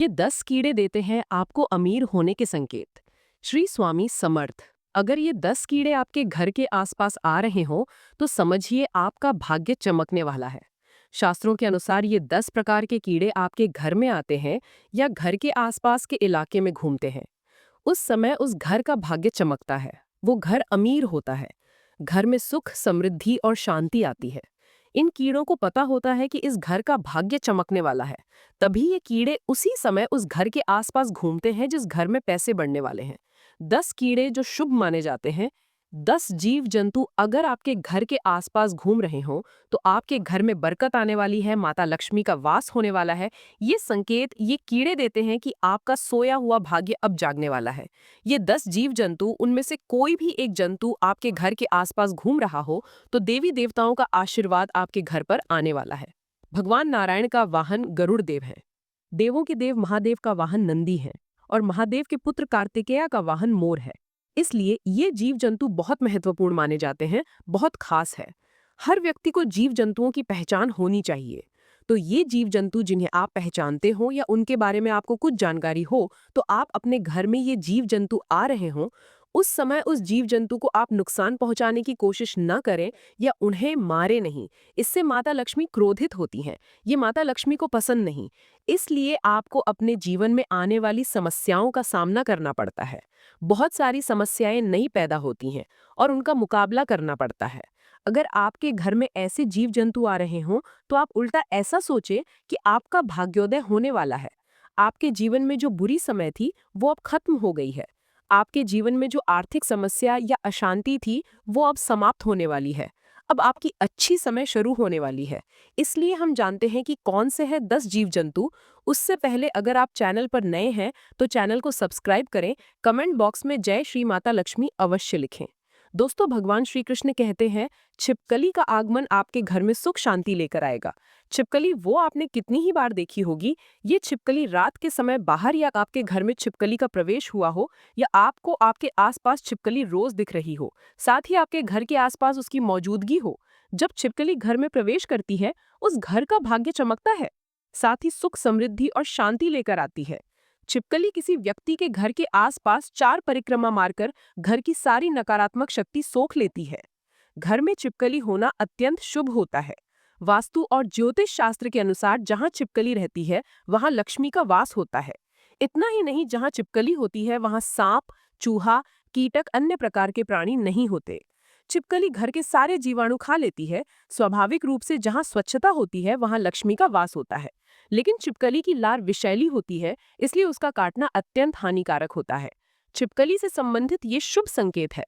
ये 10 कीड़े देते हैं आपको अमीर होने के संकेत। श्री स्वामी समर्थ। अगर ये 10 कीड़े आपके घर के आसपास आ रहे हों तो समझिए आपका भाग्य चमकने वाला है। शास्त्रों के अनुसार ये 10 प्रकार के कीड़े आपके घर में आते हैं या घर के आसपास के इलाके में घूमते हैं। उस समय उस घर का भाग्य चमकता है। वो घर अमीर होता है। घर में सुख, समृद्धि और शांति आती है। इन कीड़ों को पता होता है कि इस घर का भाग्य चमकने वाला है। तभी ये कीड़े उसी समय उस घर के आसपास घूमते हैं जिस घर में पैसे बढ़ने वाले हैं। 10 कीड़े जो शुभ माने जाते हैं। 10 जीव जंतु अगर आपके घर के आसपास घूम रहे हों तो आपके घर में बरकत आने वाली है, माता लक्ष्मी का वास होने वाला है। ये संकेत ये कीड़े देते हैं कि आपका सोया हुआ भाग्य अब जागने वाला है। ये 10 जीव जंतु, उनमें से कोई भी एक जंतु आपके घर के आसपास घूम रहा हो तो देवी देवताओं का आशीर्वाद आपके घर पर आने वाला है। भगवान नारायण का वाहन गरुड़ देव है। देवों के देव महादेव का वाहन नंदी है और महादेव के पुत्र कार्तिकेय का वाहन मोर है। इसलिए ये जीव जंतु बहुत महत्वपूर्ण माने जाते हैं, बहुत खास है। हर व्यक्ति को जीव जंतुओं की पहचान होनी चाहिए। तो ये जीव जंतु जिन्हें आप पहचानते हो या उनके बारे में आपको कुछ जानकारी हो तो आप अपने घर में ये जीव जंतु आ रहे हों उस समय उस जीव जंतु को आप नुकसान पहुंचाने की कोशिश न करें या उन्हें मारे नहीं। इससे माता लक्ष्मी क्रोधित होती हैं। ये माता लक्ष्मी को पसंद नहीं। इसलिए आपको अपने जीवन में आने वाली समस्याओं का सामना करना पड़ता है। बहुत सारी समस्याएं नई पैदा होती हैं और उनका मुकाबला करना पड़ता है। अगर आपके घर में ऐसे जीव जंतु आ रहे हों तो आप उल्टा ऐसा सोचें कि आपका भाग्योदय होने वाला है। आपके जीवन में जो बुरी समय थी वो अब खत्म हो गई है। आपके जीवन में जो आर्थिक समस्या या अशांति थी वो अब समाप्त होने वाली है। अब आपकी अच्छी समय शुरू होने वाली है। इसलिए हम जानते हैं कि कौन से हैं 10 जीव जंतु। उससे पहले अगर आप चैनल पर नए हैं तो चैनल को सब्सक्राइब करें। कमेंट बॉक्स में जय श्री माता लक्ष्मी अवश्य लिखें। दोस्तों, भगवान श्री कृष्ण कहते हैं छिपकली का आगमन आपके घर में सुख शांति लेकर आएगा। छिपकली वो आपने कितनी ही बार देखी होगी। ये छिपकली रात के समय बाहर या आपके घर में छिपकली का प्रवेश हुआ हो या आपको आपके आसपास छिपकली रोज दिख रही हो, साथ ही आपके घर के आसपास उसकी मौजूदगी हो। जब छिपकली घर में प्रवेश करती है उस घर का भाग्य चमकता है, साथ ही सुख, समृद्धि और शांति लेकर आती है। छिपकली किसी व्यक्ति के घर के आसपास 4 परिक्रमा मारकर घर की सारी नकारात्मक शक्ति सोख लेती है। घर में छिपकली होना अत्यंत शुभ होता है। वास्तु और ज्योतिष शास्त्र के अनुसार जहां छिपकली रहती है वहां लक्ष्मी का वास होता है। इतना ही नहीं, जहां छिपकली होती है वहां सांप, चूहा, कीटक, अन्य प्रकार के प्राणी नहीं होते। छिपकली घर के सारे जीवाणु खा लेती है। स्वाभाविक रूप से जहां स्वच्छता होती है वहां लक्ष्मी का वास होता है। लेकिन छिपकली की लार विषैली होती है, इसलिए उसका काटना अत्यंत हानिकारक होता है। छिपकली से संबंधित ये शुभ संकेत है।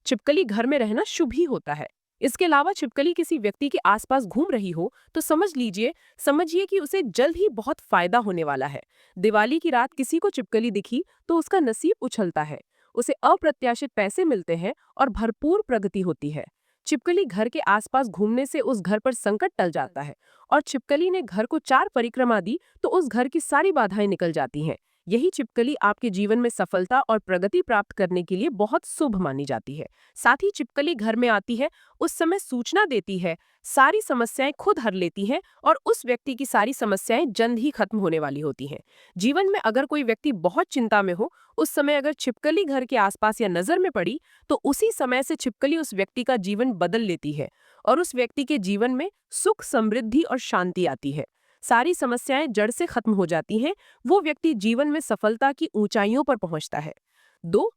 छिपकली घर में रहना शुभ ही होता है। इसके अलावा छिपकली किसी व्यक्ति के आसपास घूम रही हो तो समझिए कि उसे जल्द ही बहुत फायदा होने वाला है। दिवाली की रात किसी को छिपकली दिखी तो उसका नसीब उछलता है। उसे अप्रत्याशित पैसे मिलते हैं और भरपूर प्रगति होती है। छिपकली घर के आसपास घूमने से उस घर पर संकट टल जाता है और छिपकली ने घर को 4 परिक्रमा दी तो उस घर की सारी बाधाएं निकल जाती हैं। यही छिपकली आपके जीवन में सफलता और प्रगति प्राप्त करने के लिए बहुत शुभ मानी जाती है। साथ ही छिपकली घर में आती है उस समय सूचना देती है, सारी समस्याएं खुद हर लेती हैं और उस व्यक्ति की सारी समस्याएं जल्द ही खत्म होने वाली होती हैं। जीवन में अगर कोई व्यक्ति बहुत चिंता में हो, उस समय अगर छिपकली घर के आसपास या नजर में पड़ी तो उसी समय से छिपकली उस व्यक्ति का जीवन बदल लेती है और उस व्यक्ति के जीवन में सुख, समृद्धि और शांति आती है। सारी समस्याएं जड़ से खत्म हो जाती हैं। वो व्यक्ति जीवन में सफलता की ऊंचाइयों पर पहुंचता है। 2,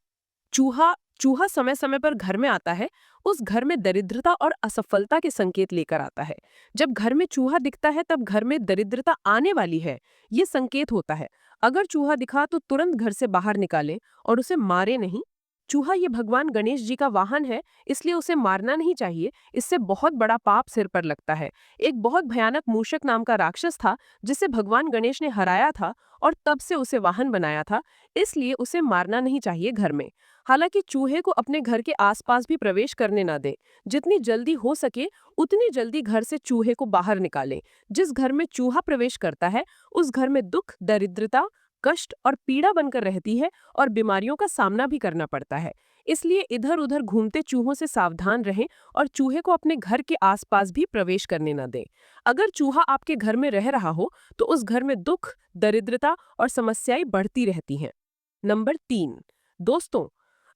चूहा चूहा समय समय पर घर में आता है। उस घर में दरिद्रता और असफलता के संकेत लेकर आता है। जब घर में चूहा दिखता है तब घर में दरिद्रता आने वाली है, ये संकेत होता है। अगर चूहा दिखा तो तुरंत घर से बाहर निकालें और उसे मारे नहीं। चूहा ये भगवान गणेश जी का वाहन है, इसलिए उसे मारना नहीं चाहिए। इससे बहुत बड़ा पाप सिर पर लगता है। एक बहुत भयानक मूषक नाम का राक्षस था जिसे भगवान गणेश ने हराया था और तब से उसे वाहन बनाया था, इसलिए उसे मारना नहीं चाहिए घर में। हालांकि चूहे को अपने घर के आसपास भी प्रवेश करने ना दें। जितनी जल्दी हो सके उतनी जल्दी घर से चूहे को बाहर निकालें। जिस घर में चूहा प्रवेश करता है उस घर में दुख, दरिद्रता, कष्ट और पीड़ा बनकर रहती है और बीमारियों का सामना भी करना पड़ता है। इसलिए इधर उधर घूमते चूहों से सावधान रहें और चूहे को अपने घर के आसपास भी प्रवेश करने न दें। अगर चूहा आपके घर में रह रहा हो तो उस घर में दुख, दरिद्रता और समस्याएं बढ़ती रहती हैं। नंबर 3, दोस्तों,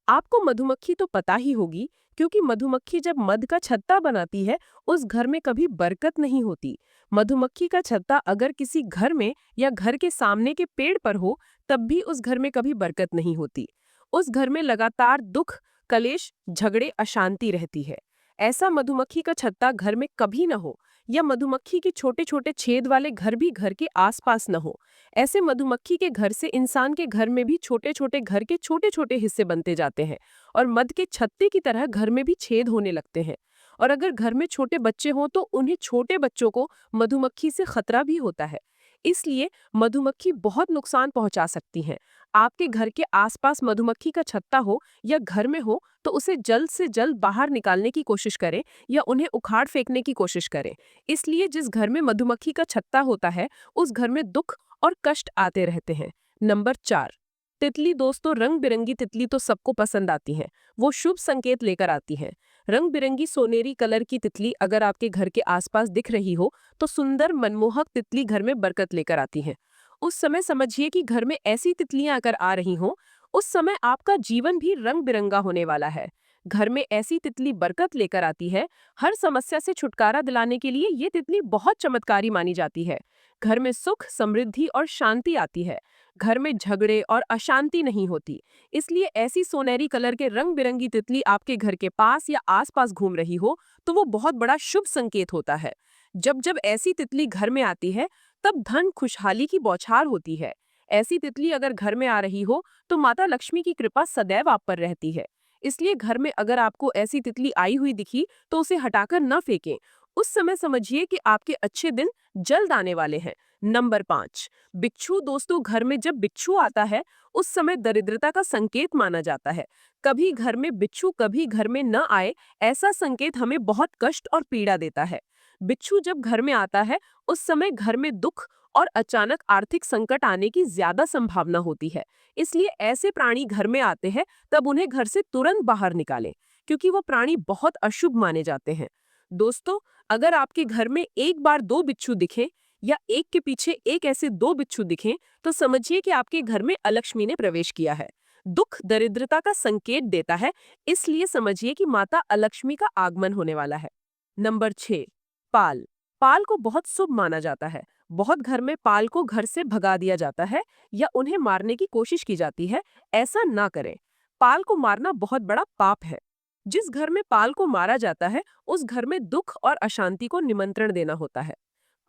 आपको मधुमक्खी तो पता ही होगी, क्योंकि मधुमक्खी जब मध का छत्ता बनाती है, उस घर में कभी बरकत नहीं होती। मधुमक्खी का छत्ता अगर किसी घर में या घर के सामने के पेड़ पर हो, तब भी उस घर में कभी बरकत नहीं होती। उस घर में लगातार दुख, कलेश, झगड़े, अशांति रहती है। ऐसा मधुमक्खी का छत्ता घर में कभी न हो, या मधुमक्खी के छोटे छोटे छेद वाले घर भी घर के आसपास न हो। ऐसे मधुमक्खी के घर से इंसान के घर में भी छोटे छोटे घर के छोटे छोटे हिस्से बनते जाते हैं और मध के छत्ते की तरह घर में भी छेद होने लगते हैं। और अगर घर में छोटे बच्चे हों तो उन्हें छोटे बच्चों को मधुमक्खी से खतरा भी होता है। इसलिए मधुमक्खी बहुत नुकसान पहुंचा सकती हैं। आपके घर के आसपास मधुमक्खी का छत्ता हो या घर में हो तो उसे जल्द से जल्द बाहर निकालने की कोशिश करें या उन्हें उखाड़ फेंकने की कोशिश करें। इसलिए जिस घर में मधुमक्खी का छत्ता होता है, उस घर में दुख और कष्ट आते रहते हैं। नंबर 4, तितली। दोस्तों, रंग बिरंगी तितली तो सबको पसंद आती हैं। वो शुभ संकेत लेकर आती हैं। रंग बिरंगी सोनेरी कलर की तितली अगर आपके घर के आसपास दिख रही हो तो सुंदर मनमोहक तितली घर में बरकत लेकर आती हैं। उस समय समझिए कि घर में ऐसी तितलियां अगर आ रही हों, उस समय आपका जीवन भी रंग बिरंगा होने वाला है। घर में ऐसी तितली बरकत लेकर आती है। हर समस्या से छुटकारा दिलाने के लिए ये तितली बहुत चमत्कारी मानी जाती है। घर में सुख, समृद्धि और शांति आती है। घर में झगड़े और अशांति नहीं होती। इसलिए ऐसी सोनेरी कलर के रंग बिरंगी तितली आपके घर के पास या आसपास घूम रही हो तो वो बहुत बड़ा शुभ संकेत होता है। जब जब ऐसी तितली घर में आती है, तब धन, खुशहाली की बौछार होती है। ऐसी तितली अगर घर में आ रही हो तो माता लक्ष्मी की कृपा सदैव आप पर रहती है। इसलिए घर में अगर आपको ऐसी तितली आई हुई दिखी तो उसे हटाकर न फेंकें। उस समय समझिए कि आपके अच्छे दिन जल्द आने वाले हैं। नंबर 5, बिच्छू। दोस्तों, घर में जब बिच्छू आता है उस समय दरिद्रता का संकेत माना जाता है। कभी घर में बिच्छू कभी घर में न आए, ऐसा संकेत हमें बहुत कष्ट और पीड़ा देता है। बिच्छू जब घर में आता है उस समय घर में दुख और अचानक आर्थिक संकट आने की ज्यादा संभावना होती है। इसलिए ऐसे प्राणी घर में आते हैं तब उन्हें घर से तुरंत बाहर निकालें, क्योंकि वो प्राणी बहुत अशुभ माने जाते हैं। दोस्तों, अगर आपके घर में एक बार 2 बिच्छू दिखें या एक के पीछे एक ऐसे 2 बिच्छू दिखें तो समझिए कि आपके घर में अलक्ष्मी ने प्रवेश किया है। दुख, दरिद्रता का संकेत देता है, इसलिए समझिए कि माता अलक्ष्मी का आगमन होने वाला है। नंबर 6, पाल। पाल को बहुत शुभ माना जाता है। बहुत घर में पाल को घर से भगा दिया जाता है या उन्हें मारने की कोशिश की जाती है। ऐसा ना करें। पाल को मारना बहुत बड़ा पाप है। जिस घर में पाल को मारा जाता है उस घर में दुख और अशांति को निमंत्रण देना होता है।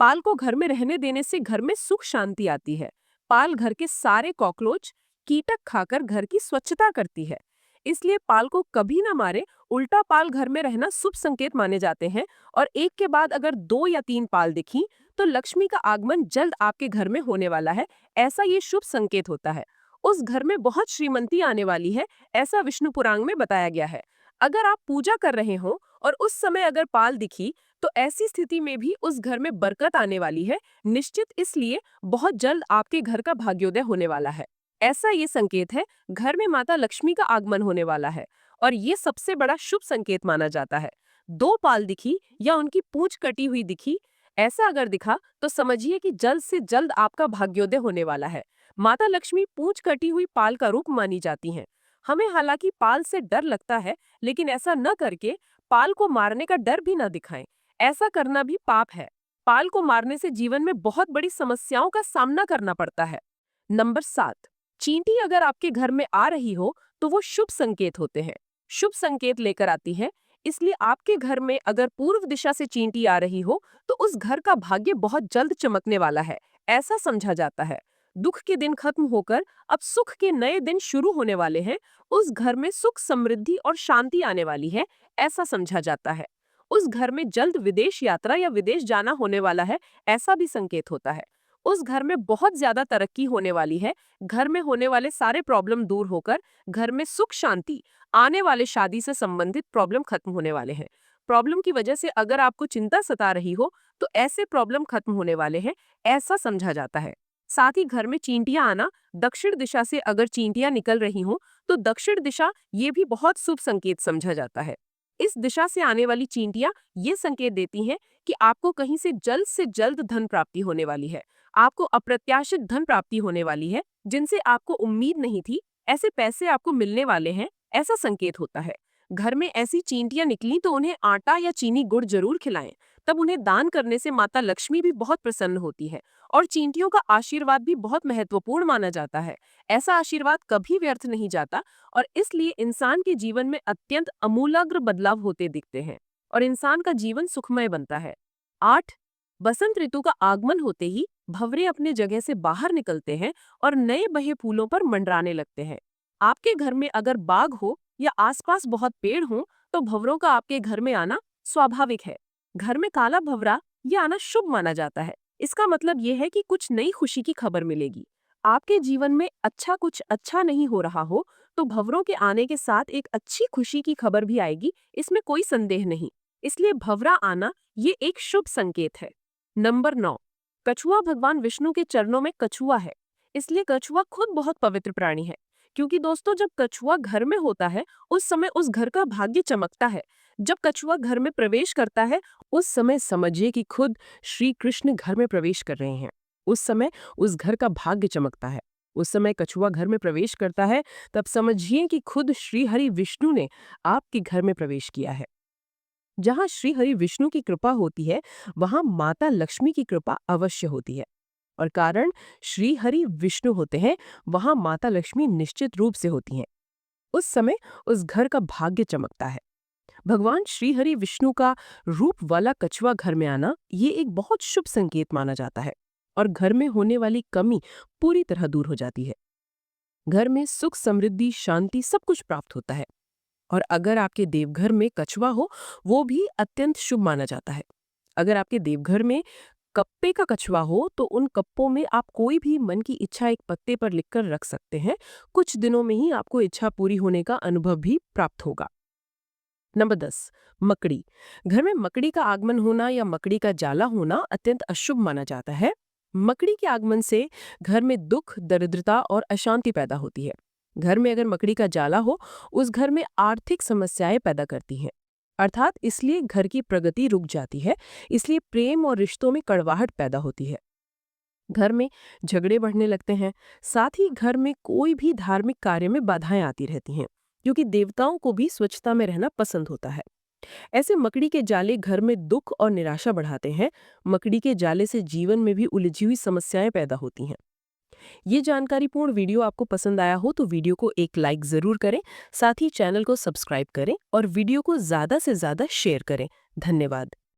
पाल को घर में रहने देने से घर में सुख शांति आती है। पाल घर के सारे कॉकरोच, कीटक खाकर घर की स्वच्छता करती है। इसलिए पाल को कभी ना मारे। उल्टा पाल घर में रहना शुभ संकेत माने जाते हैं। और एक के बाद अगर 2 या 3 पाल दिखी तो लक्ष्मी का आगमन जल्द आपके घर में होने वाला है, ऐसा ये शुभ संकेत होता है। उस घर में बहुत श्रीमंती आने वाली है, ऐसा विष्णु पुराण में बताया गया है। अगर आप पूजा कर रहे हो और उस समय अगर पाल दिखी तो ऐसी स्थिति में भी उस घर में बरकत आने वाली है, निश्चित। इसलिए बहुत जल्द आपके घर का भाग्योदय होने वाला है। ऐसा ये संकेत है, घर में माता लक्ष्मी का आगमन होने वाला है और ये सबसे बड़ा शुभ संकेत माना जाता है। 2 पाल दिखी या उनकी पूंछ कटी हुई दिखी, ऐसा अगर दिखा तो समझिए कि जल्द से जल्द आपका भाग्योदय होने वाला है। माता लक्ष्मी पूंछ कटी हुई पाल का रूप मानी जाती हैं। हमें हालांकि पाल से डर लगता है, लेकिन ऐसा न करके पाल को मारने का डर भी न दिखाएं। ऐसा करना भी पाप है। पाल को मारने से जीवन में बहुत बड़ी समस्याओं का सामना करना पड़ता है। नंबर 7, चींटी अगर आपके घर में आ रही हो तो वो शुभ संकेत होते हैं। शुभ संकेत लेकर आती है। इसलिए आपके घर में अगर पूर्व दिशा से चींटी आ रही हो तो उस घर का भाग्य बहुत जल्द चमकने वाला है, ऐसा समझा जाता है। दुख के दिन खत्म होकर अब सुख के नए दिन शुरू होने वाले हैं। उस घर में सुख, समृद्धि और शांति आने वाली है, ऐसा समझा जाता है। उस घर में जल्द विदेश यात्रा या विदेश जाना होने वाला है, ऐसा भी संकेत होता है। उस घर में बहुत ज्यादा तरक्की होने वाली है। घर में होने वाले सारे प्रॉब्लम दूर होकर घर में सुख, शांति आने वाले, शादी से संबंधित प्रॉब्लम खत्म होने वाले हैं। प्रॉब्लम की वजह से अगर आपको चिंता सता रही हो तो ऐसे प्रॉब्लम खत्म होने वाले हैं, ऐसा समझा जाता है। साथ ही घर में चींटियां आना, दक्षिण दिशा से अगर चींटियां निकल रही हों तो दक्षिण दिशा ये भी बहुत शुभ संकेत समझा जाता है। इस दिशा से आने वाली चींटियां ये संकेत देती हैं कि आपको कहीं से जल्द धन प्राप्ति होने वाली है। आपको अप्रत्याशित धन प्राप्ति होने वाली है, जिनसे आपको उम्मीद नहीं थी, ऐसे पैसे आपको मिलने वाले हैं, ऐसा संकेत होता है। घर में ऐसी चींटियां निकली तो उन्हें आटा या चीनी गुड़ जरूर खिलाएं। तब उन्हें दान करने से माता लक्ष्मी भी बहुत प्रसन्न होती है और चींटियों का आशीर्वाद भी बहुत महत्वपूर्ण माना जाता है। ऐसा आशीर्वाद कभी व्यर्थ नहीं जाता और इसलिए इंसान के जीवन में अत्यंत अमूलाग्र बदलाव होते दिखते हैं और इंसान का जीवन सुखमय बनता है। 8, बसंत ऋतु का आगमन होते ही भंवरे अपने जगह से बाहर निकलते हैं और नए बहे फूलों पर मंडराने लगते हैं। आपके घर में अगर बाग हो या आसपास बहुत पेड़ हों, तो भंवरों का आपके घर में आना स्वाभाविक है। घर में काला भंवरा ये आना शुभ माना जाता है। इसका मतलब ये है कि कुछ नई खुशी की खबर मिलेगी। आपके जीवन में कुछ अच्छा नहीं हो रहा हो, तो भंवरों के आने के साथ एक अच्छी खुशी की खबर भी आएगी, इसमें कोई संदेह नहीं। इसलिए भंवरा आना ये एक शुभ संकेत है। नंबर 9, कछुआ भगवान विष्णु के चरणों में कछुआ है, इसलिए कछुआ खुद बहुत पवित्र प्राणी है। क्योंकि दोस्तों, जब कछुआ घर में होता है उस समय उस घर का भाग्य चमकता है। जब कछुआ घर में प्रवेश करता है उस समय समझिए कि खुद श्री कृष्ण घर में प्रवेश कर रहे हैं। उस समय उस घर का भाग्य चमकता है। उस समय कछुआ घर में प्रवेश करता है, तब समझिए कि खुद श्री हरि विष्णु ने आपके घर में प्रवेश किया है। जहाँ श्री हरि विष्णु की कृपा होती है, वहाँ माता लक्ष्मी की कृपा अवश्य होती है। और कारण श्री हरि विष्णु होते हैं, वहाँ माता लक्ष्मी निश्चित रूप से होती हैं। उस समय उस घर का भाग्य चमकता है। भगवान श्री हरि विष्णु का रूप वाला कछुआ घर में आना ये एक बहुत शुभ संकेत माना जाता है और घर में होने वाली कमी पूरी तरह दूर हो जाती है। घर में सुख, समृद्धि, शांति सब कुछ प्राप्त होता है। और अगर आपके देवघर में कछुआ हो, वो भी अत्यंत शुभ माना जाता है। अगर आपके देवघर में कप्पे का कछुआ हो, तो उन कप्पों में आप कोई भी मन की इच्छा एक पत्ते पर लिखकर रख सकते हैं। कुछ दिनों में ही आपको इच्छा पूरी होने का अनुभव भी प्राप्त होगा। नंबर 10, मकड़ी। घर में मकड़ी का आगमन होना या मकड़ी का जाला होना अत्यंत अशुभ माना जाता है। मकड़ी के आगमन से घर में दुख, दरिद्रता और अशांति पैदा होती है। घर में अगर मकड़ी का जाला हो, उस घर में आर्थिक समस्याएं पैदा करती हैं। अर्थात इसलिए घर की प्रगति रुक जाती है। इसलिए प्रेम और रिश्तों में कड़वाहट पैदा होती है। घर में झगड़े बढ़ने लगते हैं। साथ ही घर में कोई भी धार्मिक कार्य में बाधाएं आती रहती हैं, क्योंकि देवताओं को भी स्वच्छता में रहना पसंद होता है। ऐसे मकड़ी के जाले घर में दुख और निराशा बढ़ाते हैं। मकड़ी के जाले से जीवन में भी उलझी हुई समस्याएं पैदा होती हैं। ये जानकारीपूर्ण वीडियो आपको पसंद आया हो तो वीडियो को एक लाइक जरूर करें। साथ ही चैनल को सब्सक्राइब करें और वीडियो को ज्यादा से ज्यादा शेयर करें। धन्यवाद।